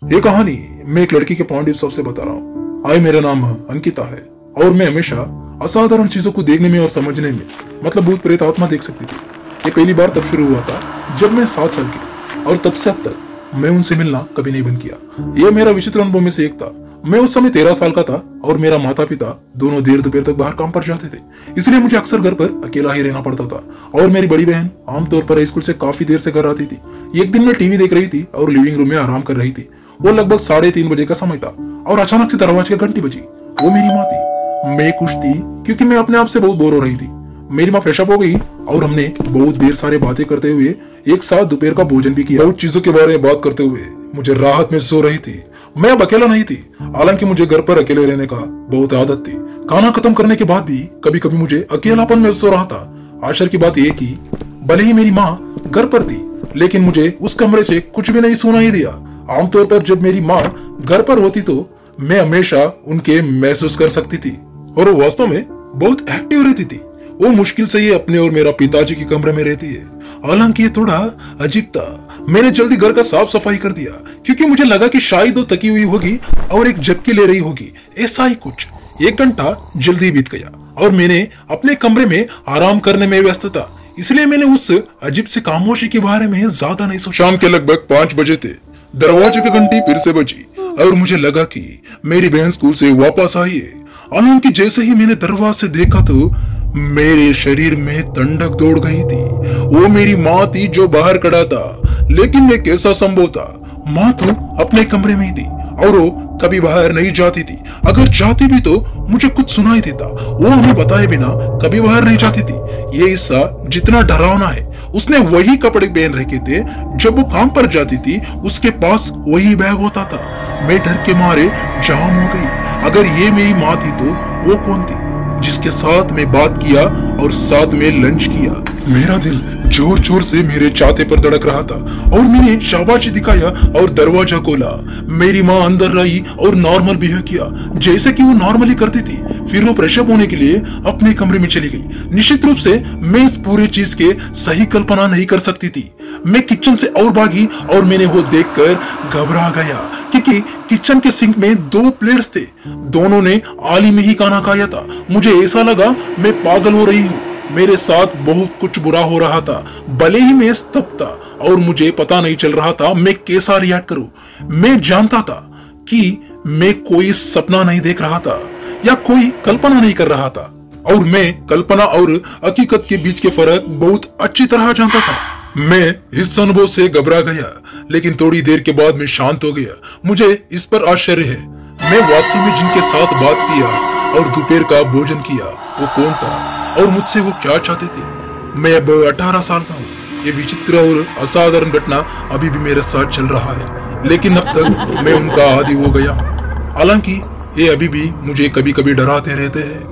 ये कहानी मैं एक लड़की के पॉइंट ऑफ व्यू से बता रहा हूँ। हाय, मेरा नाम अंकिता है और मैं हमेशा असाधारण चीजों को देखने में और समझने में, मतलब भूत प्रेत आत्मा देख सकती थी। ये पहली बार तब शुरू हुआ था जब मैं 7 साल की थी और तब से अब तक मैं उनसे मिलना कभी नहीं बंद किया। ये मेरा विचित्र अनुभव में से एक था। मैं उस समय 13 साल का था और मेरा माता पिता दोनों देर दोपहर तक बाहर काम पर जाते थे, इसलिए मुझे अक्सर घर पर अकेला ही रहना पड़ता था। और मेरी बड़ी बहन आमतौर पर स्कूल से काफी देर से घर आती थी। एक दिन मैं टीवी देख रही थी और लिविंग रूम में आराम कर रही थी। वो लगभग 3:30 बजे का समय था और अचानक से दरवाजे की घंटी बजी। वो मेरी माँ थी। मैं खुश थी क्योंकि मैं अपने आप से बहुत बोर हो रही थी। मेरी माँ फ्रेश अप हो गई और हमने बहुत देर सारे बातें करते हुए एक साथ दोपहर का भोजन भी किया। बहुत चीजों के बारे में बात करते हुए मुझे राहत महसूस हो रही थी। मैं अब अकेला नहीं थी, हालांकि मुझे घर पर अकेले रहने का बहुत आदत थी। खाना खत्म करने के बाद भी कभी कभी मुझे अकेलापन महसूस हो रहा था। आश्चर्य की बात यह कि भले ही मेरी माँ घर पर थी, लेकिन मुझे उस कमरे से कुछ भी नहीं सुनाई दिया। आमतौर पर जब मेरी माँ घर पर होती तो मैं हमेशा उनके महसूस कर सकती थी और वो वास्तव में बहुत एक्टिव रहती थी। वो मुश्किल से ही अपने और मेरा पिताजी के कमरे में रहती है। हालांकि ये थोड़ा अजीब था। मैंने जल्दी घर का साफ सफाई कर दिया क्योंकि मुझे लगा कि शायद वो थकी हुई होगी और एक झपकी ले रही होगी। ऐसा ही कुछ। 1 घंटा जल्दी बीत गया और मैंने अपने कमरे में आराम करने में व्यस्त था, इसलिए मैंने उस अजीब से खामोशी के बारे में ज्यादा नहीं सोचा। शाम के लगभग 5 बजे थे। दरवाजे की घंटी फिर से बजी और मुझे लगा कि मेरी बहन स्कूल से वापस आई है। हालांकि जैसे ही मैंने दरवाजे से देखा तो मेरे शरीर में ठंडक दौड़ गई थी। वो मेरी माँ थी जो बाहर खड़ा था, लेकिन मैं कैसा संभव था? माँ तो अपने कमरे में ही थी और वो कभी बाहर नहीं जाती थी। अगर जाती भी तो मुझे कुछ सुनाई देता। वो हमें बताए बिना कभी बाहर नहीं जाती थी। ये हिस्सा जितना डरावना है, उसने वही कपड़े पहन रखे थे जब वो काम पर जाती थी। उसके पास वही बैग होता था। मैं डर के मारे जाम हो गई। अगर ये मेरी माँ थी तो वो कौन थी जिसके साथ मैं बात किया और साथ में लंच किया? मेरा दिल जोर जोर से मेरे छाती पर धड़क रहा था और मैंने शाबाशी दिखाया और दरवाजा खोला। मेरी माँ अंदर रही और नॉर्मल बिहेव किया जैसे कि वो नॉर्मली करती थी। फिर वो फ्रेश अप होने के लिए अपने कमरे में चली गई। निश्चित रूप से मैं इस पूरे चीज के सही कल्पना नहीं कर सकती थी। मैं किचन से और भागी और मैंने वो देखकर घबरा गया क्योंकि किचन के सिंक में 2 प्लेट्स थे। दोनों ने आली में ही खाना खाया था। मुझे ऐसा लगा मैं पागल हो रही हूँ। मेरे साथ बहुत कुछ बुरा हो रहा था। भले ही मैं स्तब्ध था और मुझे पता नहीं चल रहा था मैं कैसा रिएक्ट करूं। मैं जानता था कि मैं कोई सपना नहीं देख रहा था या कोई कल्पना नहीं कर रहा था और मैं कल्पना और हकीकत के बीच के फर्क बहुत अच्छी तरह जानता था। मैं इस अनुभव से घबरा गया, लेकिन थोड़ी देर के बाद मैं शांत हो गया। मुझे इस पर आश्चर्य है, मैं वास्तव में जिनके साथ बात किया और दोपहर का भोजन किया वो कौन था और मुझसे वो क्या चाहते थे। मैं अब 18 साल का हूँ। ये विचित्र और असाधारण घटना अभी भी मेरे साथ चल रहा है, लेकिन अब तक मैं उनका आदी हो गया हूँ। हालांकि ये अभी भी मुझे कभी कभी डराते रहते हैं।